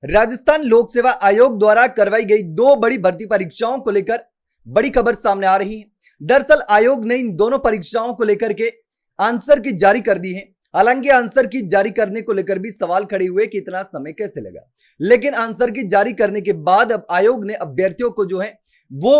राजस्थान लोक सेवा आयोग द्वारा करवाई गई 2 बड़ी भर्ती परीक्षाओं को लेकर बड़ी खबर सामने आ रही है। दरअसल आयोग ने इन दोनों परीक्षाओं को लेकर के आंसर की जारी कर दी है। हालांकि आंसर की जारी करने को लेकर भी सवाल खड़े हुए कि इतना समय कैसे लगा, लेकिन आंसर की जारी करने के बाद अब आयोग ने अभ्यर्थियों को जो है वो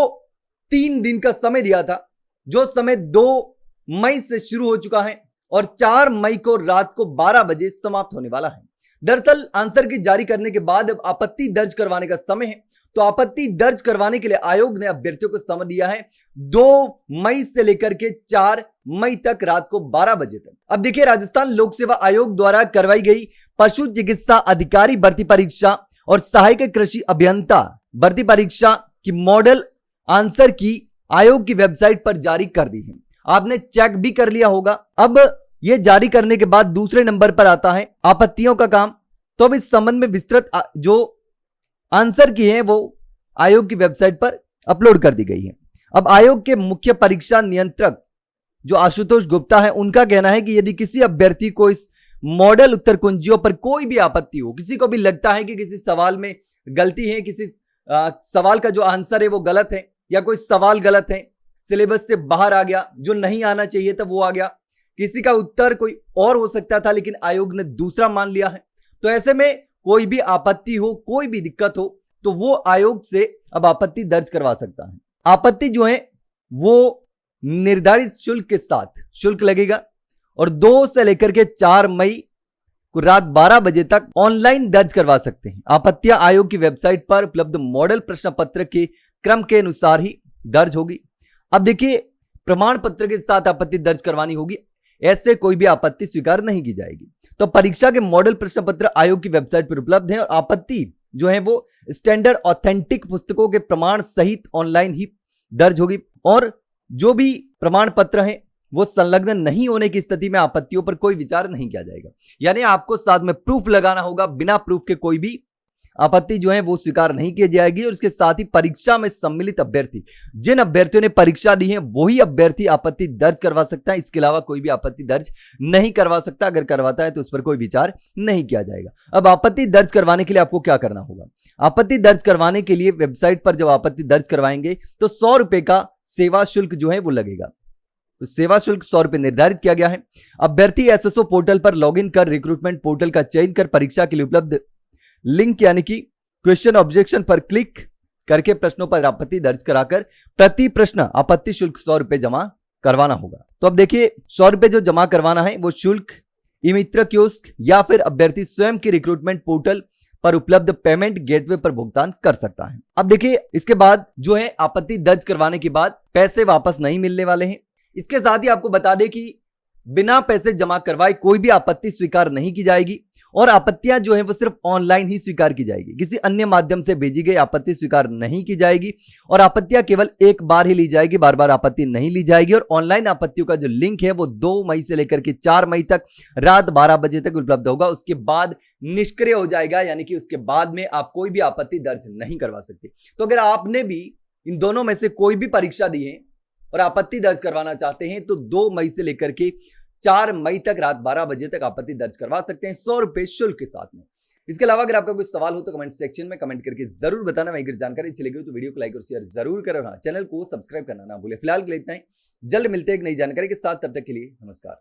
3 दिन का समय दिया था, जो समय 2 मई से शुरू हो चुका है और 4 मई को रात को 12 बजे समाप्त होने वाला है। दरअसल आंसर की जारी करने के बाद अब आपत्ति दर्ज करवाने का समय है, तो आपत्ति दर्ज करवाने के लिए आयोग ने अभ्यर्थियों को समय दिया है 2 मई से लेकर के 4 मई तक रात को 12 बजे तक। अब देखिए, राजस्थान लोक सेवा आयोग द्वारा करवाई गई पशु चिकित्सा अधिकारी भर्ती परीक्षा और सहायक कृषि अभियंता भर्ती परीक्षा की मॉडल आंसर की आयोग की वेबसाइट पर जारी कर दी है। आपने चेक भी कर लिया होगा। अब यह जारी करने के बाद दूसरे नंबर पर आता है आपत्तियों का काम। तो अब इस संबंध में विस्तृत जो आंसर की है वो आयोग की वेबसाइट पर अपलोड कर दी गई है। अब आयोग के मुख्य परीक्षा नियंत्रक जो आशुतोष गुप्ता है, उनका कहना है कि यदि किसी अभ्यर्थी को इस मॉडल उत्तर कुंजियों पर कोई भी आपत्ति हो, किसी को भी लगता है कि किसी सवाल में गलती है, किसी सवाल का जो आंसर है वो गलत है, या कोई सवाल गलत है, सिलेबस से बाहर आ गया, जो नहीं आना चाहिए था वो आ गया, किसी का उत्तर कोई और हो सकता था लेकिन आयोग ने दूसरा मान लिया है, तो ऐसे में कोई भी आपत्ति हो, कोई भी दिक्कत हो, तो वो आयोग से अब आपत्ति दर्ज करवा सकता है। आपत्ति जो है वो निर्धारित शुल्क के साथ शुल्क लगेगा और 2 से लेकर के 4 मई को रात 12 बजे तक ऑनलाइन दर्ज करवा सकते हैं। आपत्तियां आयोग की वेबसाइट पर उपलब्ध मॉडल प्रश्न पत्र के क्रम के अनुसार ही दर्ज होगी। अब देखिए, प्रमाण पत्र के साथ आपत्ति दर्ज करवानी होगी, ऐसे कोई भी आपत्ति स्वीकार नहीं की जाएगी। तो परीक्षा के मॉडल प्रश्न पत्र आयोग की वेबसाइट पर उपलब्ध है और आपत्ति जो है वो स्टैंडर्ड ऑथेंटिक पुस्तकों के प्रमाण सहित ऑनलाइन ही दर्ज होगी और जो भी प्रमाण पत्र है वो संलग्न नहीं होने की स्थिति में आपत्तियों पर कोई विचार नहीं किया जाएगा। यानी आपको साथ में प्रूफ लगाना होगा, बिना प्रूफ के कोई भी आपत्ति जो है वो स्वीकार नहीं की जाएगी। और इसके साथ ही परीक्षा में सम्मिलित अभ्यर्थी, जिन अभ्यर्थियों ने परीक्षा दी है वही अभ्यर्थी आपत्ति दर्ज करवा सकता है। इसके अलावा कोई भी आपत्ति दर्ज नहीं करवा सकता। अगर करवाता है तो उस पर कोई विचार नहीं किया जाएगा। अब आपत्ति दर्ज करवाने के लिए आपको क्या करना होगा? आपत्ति दर्ज करवाने के लिए वेबसाइट पर जब आपत्ति दर्ज करवाएंगे तो 100 रुपए का सेवा शुल्क जो है वो लगेगा। तो सेवा शुल्क 100 रुपए निर्धारित किया गया है। अभ्यर्थी एसएसओ पोर्टल पर लॉगिन कर रिक्रूटमेंट पोर्टल का चयन कर परीक्षा के लिए उपलब्ध लिंक यानी कि क्वेश्चन ऑब्जेक्शन पर क्लिक करके प्रश्नों पर आपत्ति दर्ज कराकर प्रति प्रश्न आपत्ति शुल्क 100 रुपए जमा करवाना होगा। तो अब देखिए, 100 रुपए जो जमा करवाना है वो शुल्क ई मित्र कियोस्क या फिर अभ्यर्थी स्वयं की रिक्रूटमेंट पोर्टल पर उपलब्ध पेमेंट गेटवे पर भुगतान कर सकता है। अब देखिए, इसके बाद जो है आपत्ति दर्ज करवाने के बाद पैसे वापस नहीं मिलने वाले हैं। इसके साथ ही आपको बता दें कि बिना पैसे जमा करवाए कोई भी आपत्ति स्वीकार नहीं की जाएगी और आपत्तियां जो है वो सिर्फ ऑनलाइन ही स्वीकार की जाएगी। किसी अन्य माध्यम से भेजी गई आपत्ति स्वीकार नहीं की जाएगी और आपत्तियां केवल एक बार ही ली जाएगी, बार बार आपत्ति नहीं ली जाएगी। और ऑनलाइन आपत्तियों का जो लिंक है वो 2 मई से लेकर के 4 मई तक रात 12 बजे तक उपलब्ध होगा। उसके बाद निष्क्रिय हो जाएगा, यानी कि उसके बाद में आप कोई भी आपत्ति दर्ज नहीं करवा सकते। तो अगर आपने भी इन दोनों में से कोई भी परीक्षा दी है और आपत्ति दर्ज करवाना चाहते हैं तो 2 मई से लेकर के 4 मई तक रात 12 बजे तक आपत्ति दर्ज करवा सकते हैं 100 रुपए शुल्क के साथ में। इसके अलावा अगर आपका कोई सवाल हो तो कमेंट सेक्शन में कमेंट करके जरूर बताना। वहीं अगर जानकारी अच्छी लगी हो तो वीडियो को लाइक और शेयर जरूर करें और चैनल को सब्सक्राइब करना ना भूलें। फिलहाल के लिए इतना ही, जल्द मिलते हैं एक नई जानकारी के साथ, तब तक के लिए नमस्कार।